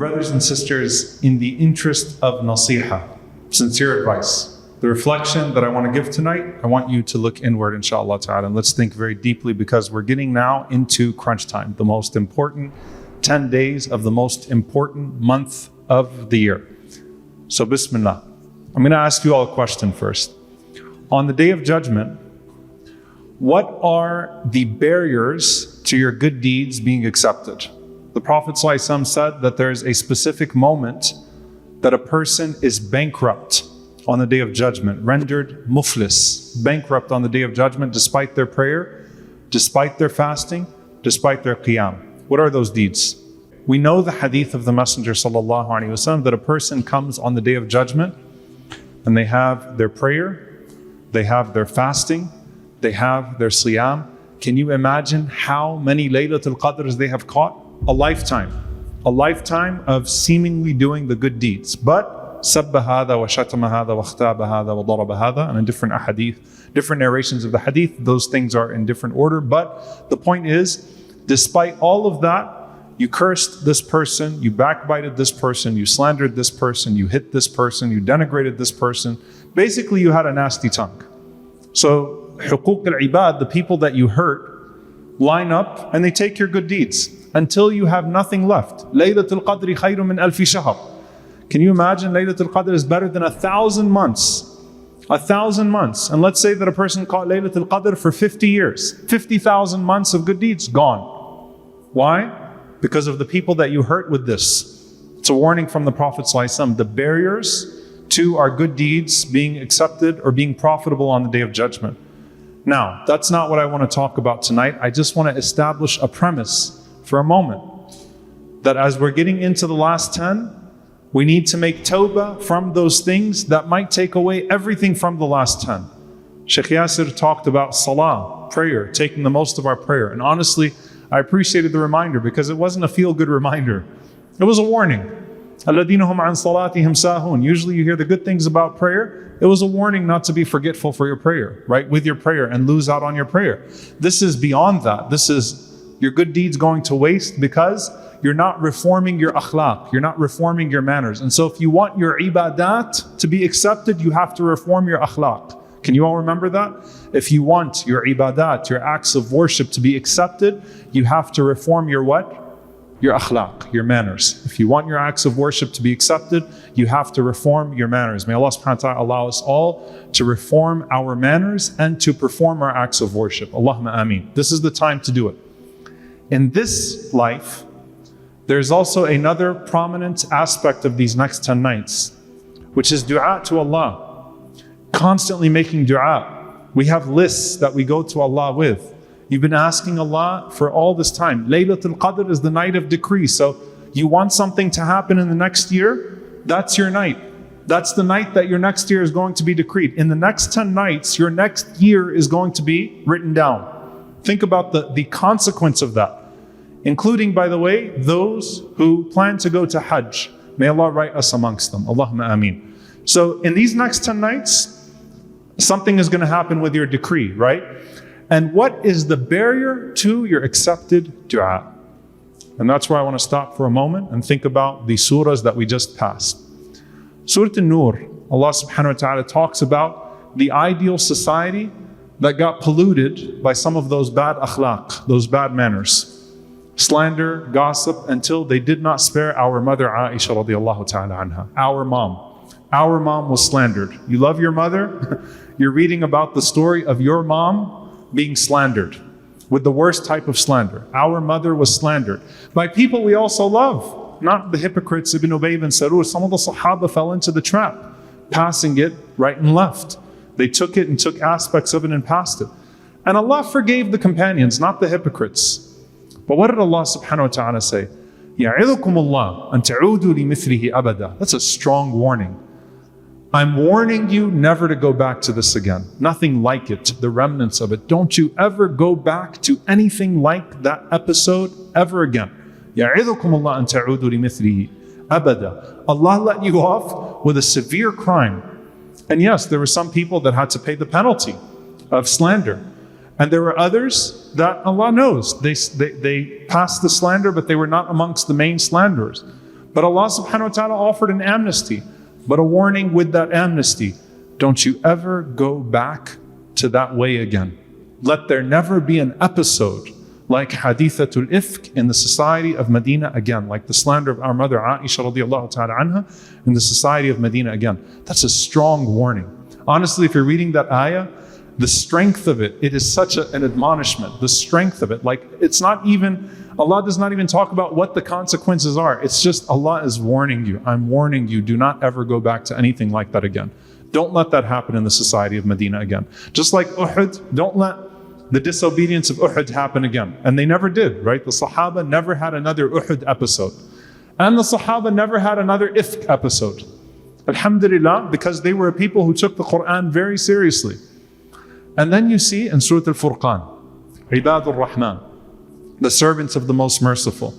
brothers and sisters, in the interest of nasiha, sincere advice, the reflection that I want to give tonight, I want you to look inward, inshallah ta'ala, and let's think very deeply, because we're getting now into crunch time, the most important 10 days of the most important month of the year. So bismillah. I'm going to ask you all a question first. On the Day of Judgment, what are the barriers to your good deeds being accepted? The Prophet ﷺ said that there is a specific moment that a person is bankrupt on the Day of Judgment, rendered muflis, bankrupt on the Day of Judgment despite their prayer, despite their fasting, despite their qiyam. What are those deeds? We know the hadith of the Messenger ﷺ that a person comes on the Day of Judgment and they have their prayer, they have their fasting, they have their siyam. Can you imagine how many Laylatul Qadrs they have caught? A lifetime of seemingly doing the good deeds. But sabba hadha wa shatama hadha wa akhtaba hadha wa daraba hadha, and in different ahadith, different narrations of the hadith, those things are in different order. But the point is, despite all of that, you cursed this person, you backbited this person, you slandered this person, you hit this person, you denigrated this person. Basically, you had a nasty tongue. So, huquq al-ibad, the people that you hurt, line up and they take your good deeds until you have nothing left. Laylatul Qadri khayrun min alfi shahr. Can you imagine Laylatul Qadr is better than 1,000 months? 1,000 months. And let's say that a person caught Laylatul Qadr for 50 years. 50,000 months of good deeds, gone. Why? Because of the people that you hurt with this. It's a warning from the Prophet ﷺ. The barriers to our good deeds being accepted or being profitable on the Day of Judgment. Now, that's not what I want to talk about tonight. I just want to establish a premise for a moment. That as we're getting into the last 10, we need to make tawbah from those things that might take away everything from the last 10. Shaykh Yasir talked about salah, prayer, taking the most of our prayer. And honestly, I appreciated the reminder because it wasn't a feel-good reminder. It was a warning. الَّذِينَ هُمْ عَنْ صَلَاتِهِمْ سَاهُونَ. Usually you hear the good things about prayer. It was a warning not to be forgetful for your prayer, right? With your prayer and lose out on your prayer. This is beyond that. This is your good deeds going to waste because you're not reforming your akhlaq. You're not reforming your manners. And so if you want your ibadat to be accepted, you have to reform your akhlaq. Can you all remember that? If you want your ibadat, your acts of worship to be accepted, you have to reform your what? Your akhlaq, your manners. If you want your acts of worship to be accepted, you have to reform your manners. May Allah subhanahu wa ta'ala allow us all to reform our manners and to perform our acts of worship. Allahumma ameen. This is the time to do it. In this life, there's also another prominent aspect of these next 10 nights, which is dua to Allah. Constantly making dua. We have lists that we go to Allah with. You've been asking Allah for all this time. Laylatul Qadr is the night of decree. So you want something to happen in the next year? That's your night. That's the night that your next year is going to be decreed. In the next 10 nights, your next year is going to be written down. Think about the consequence of that. Including, by the way, those who plan to go to Hajj. May Allah write us amongst them. Allahumma ameen. So in these next 10 nights, something is going to happen with your decree, right? And what is the barrier to your accepted dua? And that's where I want to stop for a moment and think about the surahs that we just passed. Surah An-Nur, Allah subhanahu wa ta'ala talks about the ideal society that got polluted by some of those bad akhlaq, those bad manners. Slander, gossip, until they did not spare our mother Aisha radiallahu ta'ala anha, our mom. Our mom was slandered. You love your mother? You're reading about the story of your mom being slandered with the worst type of slander. Our mother was slandered by people we also love, not the hypocrites, Ibn Ubay ibn Salul. Some of the Sahaba fell into the trap, passing it right and left. They took it and took aspects of it and passed it. And Allah forgave the companions, not the hypocrites. But what did Allah subhanahu wa ta'ala say? يَعِظُكُمُ اللَّهُ أَن تَعُودُوا لِمِثْلِهِ أَبَدًا. That's a strong warning. I'm warning you never to go back to this again. Nothing like it, the remnants of it. Don't you ever go back to anything like that episode ever again. يَعِظُكُمُ اللَّهُ أَن تَعُودُوا لِمِثْلِهِ أَبَدًا. Allah let you off with a severe crime. And yes, there were some people that had to pay the penalty of slander. And there were others that Allah knows. They passed the slander, but they were not amongst the main slanderers. But Allah subhanahu wa ta'ala offered an amnesty, but a warning with that amnesty. Don't you ever go back to that way again. Let there never be an episode like Hadithatul Ifk in the society of Medina again, like the slander of our mother Aisha radiallahu ta'ala anha in the society of Medina again. That's a strong warning. Honestly, if you're reading that ayah, the strength of it is such an admonishment. The strength of it, like it's not even, Allah does not even talk about what the consequences are. It's just Allah is warning you. I'm warning you, do not ever go back to anything like that again. Don't let that happen in the society of Medina again. Just like Uhud, don't let the disobedience of Uhud happen again. And they never did, right? The Sahaba never had another Uhud episode. And the Sahaba never had another Ifk episode. Alhamdulillah, because they were a people who took the Quran very seriously. And then you see in Surah Al-Furqan, Ibadur Rahman, the servants of the Most Merciful.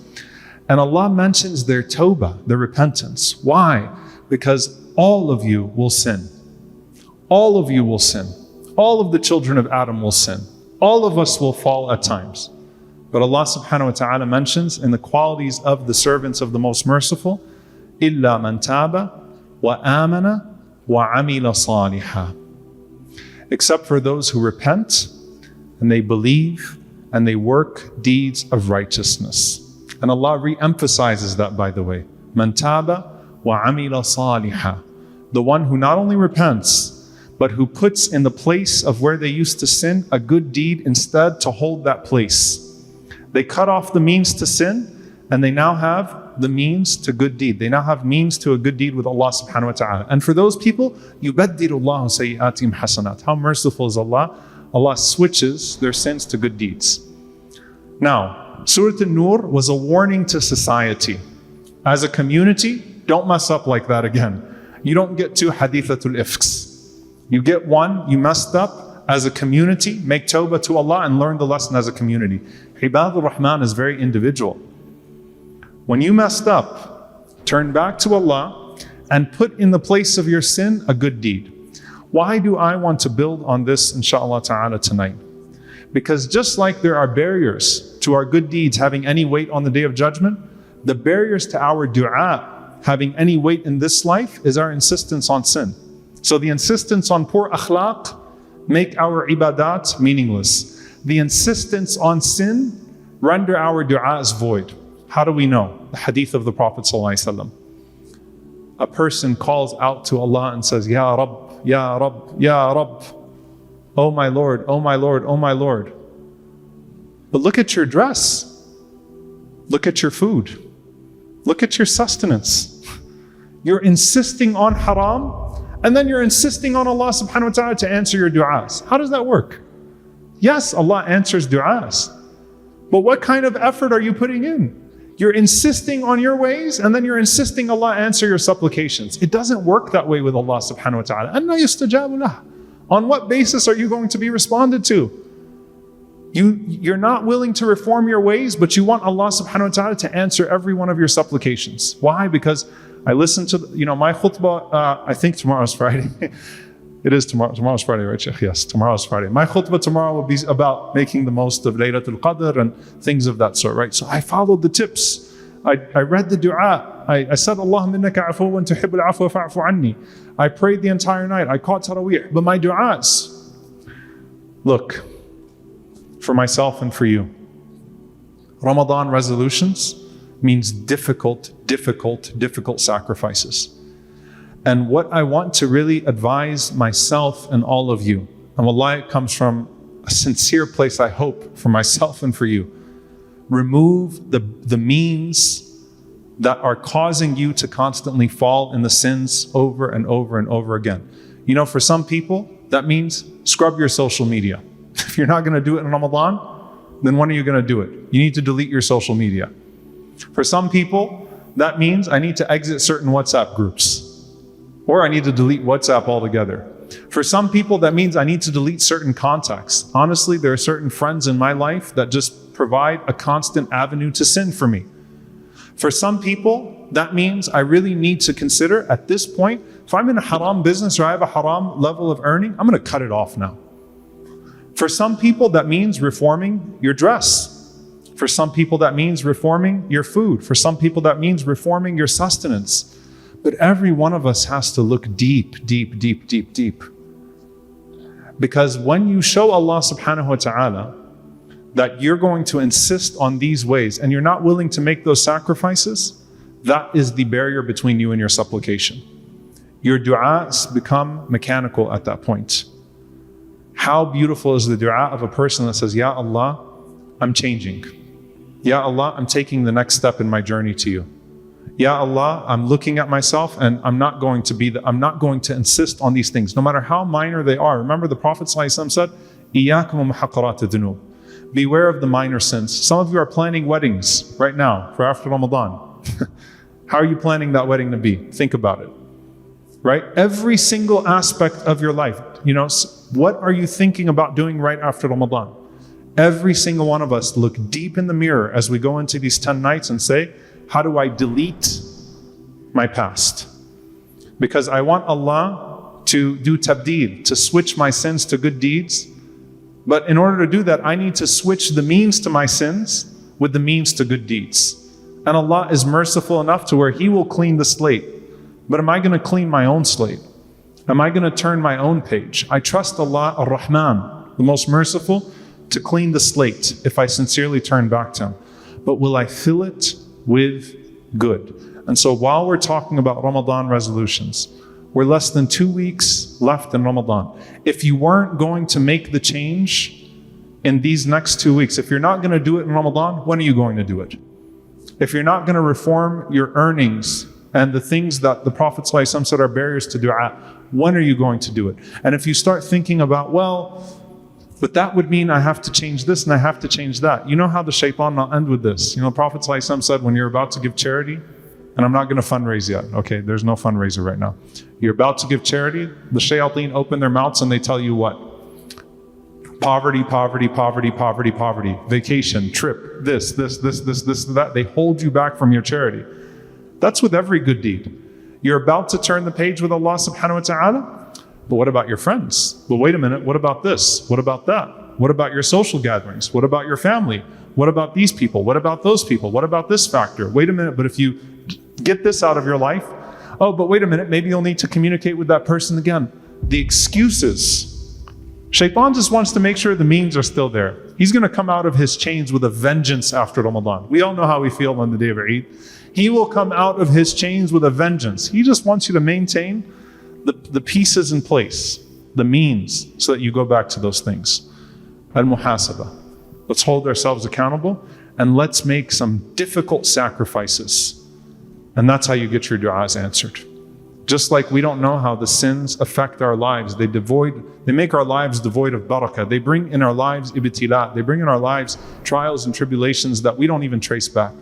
And Allah mentions their tawbah, their repentance. Why? Because all of you will sin. All of you will sin. All of the children of Adam will sin. All of us will fall at times. But Allah subhanahu wa ta'ala mentions in the qualities of the servants of the Most Merciful, إِلَّا مَنْ تَابَ وَآمَنَ وَعَمِلَ صَالِحًا. Except for those who repent and they believe and they work deeds of righteousness. And Allah re-emphasizes that, by the way. مَنْ تَابَ وَعَمِلَ صَالِحًا. The one who not only repents, but who puts in the place of where they used to sin a good deed instead to hold that place. They cut off the means to sin and they now have the means to good deed. They now have means to a good deed with Allah subhanahu wa ta'ala. And for those people, يُبَدِّلُ اللَّهُ سَيِّئَاتِهِمْ حَسَنَاتٍ. How merciful is Allah? Allah switches their sins to good deeds. Now, Surah An-Nur was a warning to society. As a community, don't mess up like that again. You don't get two Hadithatul Ifks. You get one, you messed up as a community, make tawbah to Allah and learn the lesson as a community. Ibadur Rahman is very individual. When you messed up, turn back to Allah and put in the place of your sin a good deed. Why do I want to build on this, inshallah ta'ala, tonight? Because just like there are barriers to our good deeds having any weight on the Day of Judgment, the barriers to our dua having any weight in this life is our insistence on sin. So the insistence on poor akhlaq make our ibadat meaningless. The insistence on sin render our du'as void. How do we know? The hadith of the Prophet ﷺ. A person calls out to Allah and says, Ya Rabb, Ya Rabb, Ya Rabb. Oh my Lord, oh my Lord, oh my Lord. But look at your dress. Look at your food. Look at your sustenance. You're insisting on haram, and then you're insisting on Allah subhanahu wa ta'ala to answer your du'as. How does that work? Yes, Allah answers du'as. But what kind of effort are you putting in? You're insisting on your ways, and then you're insisting Allah answer your supplications. It doesn't work that way with Allah subhanahu wa ta'ala. أَنَّا يُسْتَجَابُ لَهُ. On what basis are you going to be responded to? You're not willing to reform your ways, but you want Allah subhanahu wa ta'ala to answer every one of your supplications. Why? Because I listened to, my khutbah, I think tomorrow's Friday. It is tomorrow. Tomorrow's Friday, right, Sheikh? Yes, tomorrow's Friday. My khutbah tomorrow will be about making the most of Laylatul Qadr and things of that sort, right? So I followed the tips. I read the dua. I said, Allahumma innaka afuwan tuhibbul afwa fa'fu anni. I prayed the entire night. I caught Taraweeh. But my du'as, look, for myself and for you, Ramadan resolutions means difficult sacrifices. And what I want to really advise myself and all of you, and wallahi, it comes from a sincere place, I hope, for myself and for you. Remove the means that are causing you to constantly fall in the sins over and over and over again. For some people, that means scrub your social media. If you're not going to do it in Ramadan, then when are you going to do it? You need to delete your social media. For some people, that means I need to exit certain WhatsApp groups, or I need to delete WhatsApp altogether. For some people, that means I need to delete certain contacts. Honestly, there are certain friends in my life that just provide a constant avenue to sin for me. For some people, that means I really need to consider at this point, if I'm in a haram business or I have a haram level of earning, I'm going to cut it off now. For some people, that means reforming your dress. For some people, that means reforming your food. For some people, that means reforming your sustenance. But every one of us has to look deep, deep, deep, deep, deep. Because when you show Allah subhanahu wa ta'ala that you're going to insist on these ways and you're not willing to make those sacrifices, that is the barrier between you and your supplication. Your du'as become mechanical at that point. How beautiful is the du'a of a person that says, Ya Allah, I'm changing. Ya Allah, I'm taking the next step in my journey to you. Ya Allah, I'm looking at myself and I'm not going to insist on these things, no matter how minor they are. Remember the Prophet ﷺ said, Iyyakum muhaqqarat ad-dunub. Beware of the minor sins. Some of you are planning weddings right now for after Ramadan. How are you planning that wedding to be? Think about it. Right? Every single aspect of your life. What are you thinking about doing right after Ramadan? Every single one of us look deep in the mirror as we go into these 10 nights and say, how do I delete my past? Because I want Allah to do tabdeel, to switch my sins to good deeds. But in order to do that, I need to switch the means to my sins with the means to good deeds. And Allah is merciful enough to where He will clean the slate. But am I going to clean my own slate? Am I going to turn my own page? I trust Allah ar-Rahman, the most merciful, to clean the slate if I sincerely turn back to Him. But will I fill it with good? And so while we're talking about Ramadan resolutions, we're less than 2 weeks left in Ramadan. If you weren't going to make the change in these next 2 weeks, if you're not going to do it in Ramadan, when are you going to do it? If you're not going to reform your earnings and the things that the Prophet ﷺ said are barriers to dua, when are you going to do it? And if you start thinking about, but that would mean I have to change this and I have to change that. You know how the shaitan, I'll end with this. Prophet ﷺ said, when you're about to give charity, and I'm not going to fundraise yet, okay? There's no fundraiser right now. You're about to give charity, the shayateen open their mouths and they tell you what? Poverty, poverty, poverty, poverty, poverty. Vacation, trip, this, that. They hold you back from your charity. That's with every good deed. You're about to turn the page with Allah subhanahu wa ta'ala, but what about your friends? But wait a minute, what about this? What about that? What about your social gatherings? What about your family? What about these people? What about those people? What about this factor? Wait a minute, but if you get this out of your life, but wait a minute, maybe you'll need to communicate with that person again. The excuses. Shaitan just wants to make sure the means are still there. He's going to come out of his chains with a vengeance after Ramadan. We all know how we feel on the day of Eid. He will come out of his chains with a vengeance. He just wants you to maintain the pieces in place, the means, so that you go back to those things. Al-muhasabah. Let's hold ourselves accountable and let's make some difficult sacrifices. And that's how you get your du'as answered. Just like we don't know how the sins affect our lives. They make our lives devoid of barakah. They bring in our lives ibtila. They bring in our lives trials and tribulations that we don't even trace back.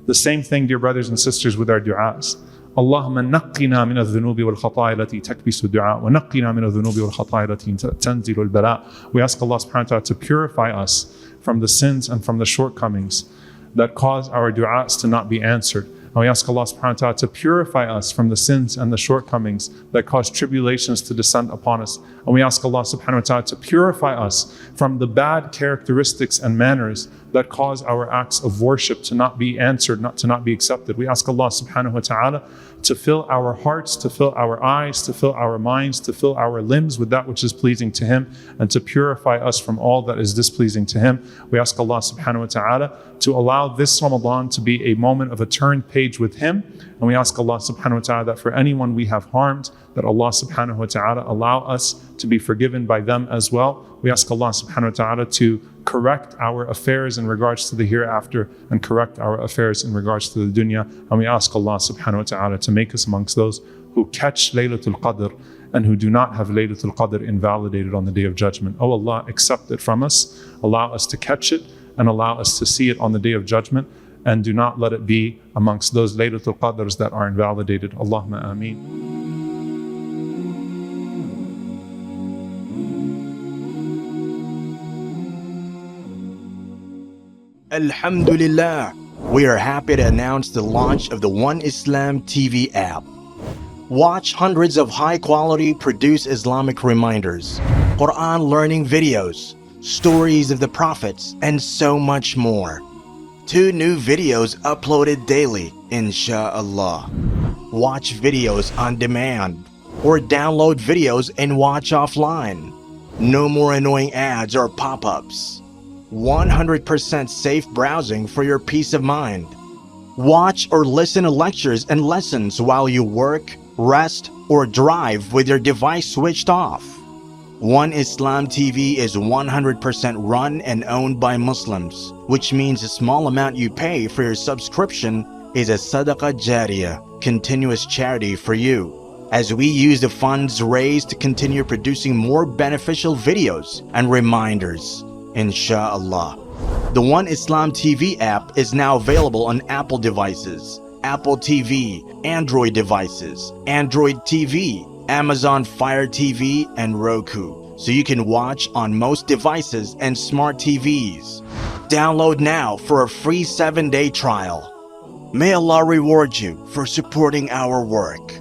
The same thing, dear brothers and sisters, with our du'as. Allahumma naqqina min al-dhunubi wal-khataya allati takbisu ad-du'a wa naqqina min al-dhunubi wal-khataya allati tanzilu al-bala. We ask Allah subhanahu wa ta'ala to purify us from the sins and from the shortcomings that cause our du'as to not be answered. And we ask Allah subhanahu wa ta'ala to purify us from the sins and the shortcomings that cause tribulations to descend upon us. And we ask Allah subhanahu wa ta'ala to purify us from the bad characteristics and manners that cause our acts of worship to not be answered, to not be accepted. We ask Allah subhanahu wa ta'ala to fill our hearts, to fill our eyes, to fill our minds, to fill our limbs with that which is pleasing to Him, and to purify us from all that is displeasing to Him. We ask Allah subhanahu wa ta'ala to allow this Ramadan to be a moment of a turned page with Him. And we ask Allah subhanahu wa ta'ala that for anyone we have harmed, that Allah subhanahu wa ta'ala allow us to be forgiven by them as well. We ask Allah subhanahu wa ta'ala to correct our affairs in regards to the hereafter and correct our affairs in regards to the dunya. And we ask Allah subhanahu wa ta'ala to make us amongst those who catch Laylatul Qadr and who do not have Laylatul Qadr invalidated on the Day of Judgment. Oh Allah, accept it from us. Allow us to catch it and allow us to see it on the Day of Judgment. And do not let it be amongst those Laylatul Qadrs that are invalidated. Allahumma ameen. Alhamdulillah, we are happy to announce the launch of the One Islam TV app. Watch hundreds of high-quality produced Islamic reminders, Quran learning videos, stories of the prophets, and so much more. 2 new videos uploaded daily, inshallah. Watch videos on demand or download videos and watch offline. No more annoying ads or pop-ups. 100% safe browsing for your peace of mind. Watch or listen to lectures and lessons while you work, rest, or drive with your device switched off. One Islam TV is 100% run and owned by Muslims, which means the small amount you pay for your subscription is a SADAQAH JARIYAH, continuous charity for you, as we use the funds raised to continue producing more beneficial videos and reminders, inshallah. The One Islam TV app is now available on Apple devices, Apple TV, Android devices, Android TV, Amazon Fire TV, and Roku, so you can watch on most devices and smart TVs. Download now for a free 7-day trial. May Allah reward you for supporting our work.